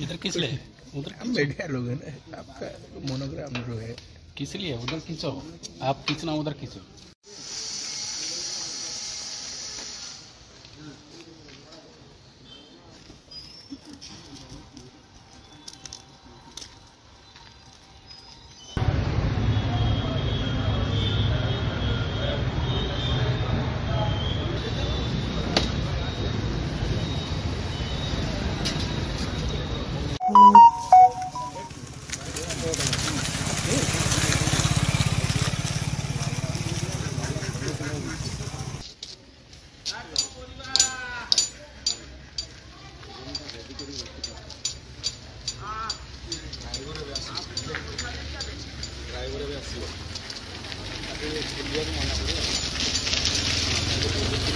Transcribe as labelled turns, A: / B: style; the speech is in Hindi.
A: इधर किस लिए? उधर
B: मीडिया लोग है ना, आपका मोनोग्राम जो है
A: किस लिए? उधर खींचो, आप खींचना, उधर खींचो।
C: ड्राइवर भी आसो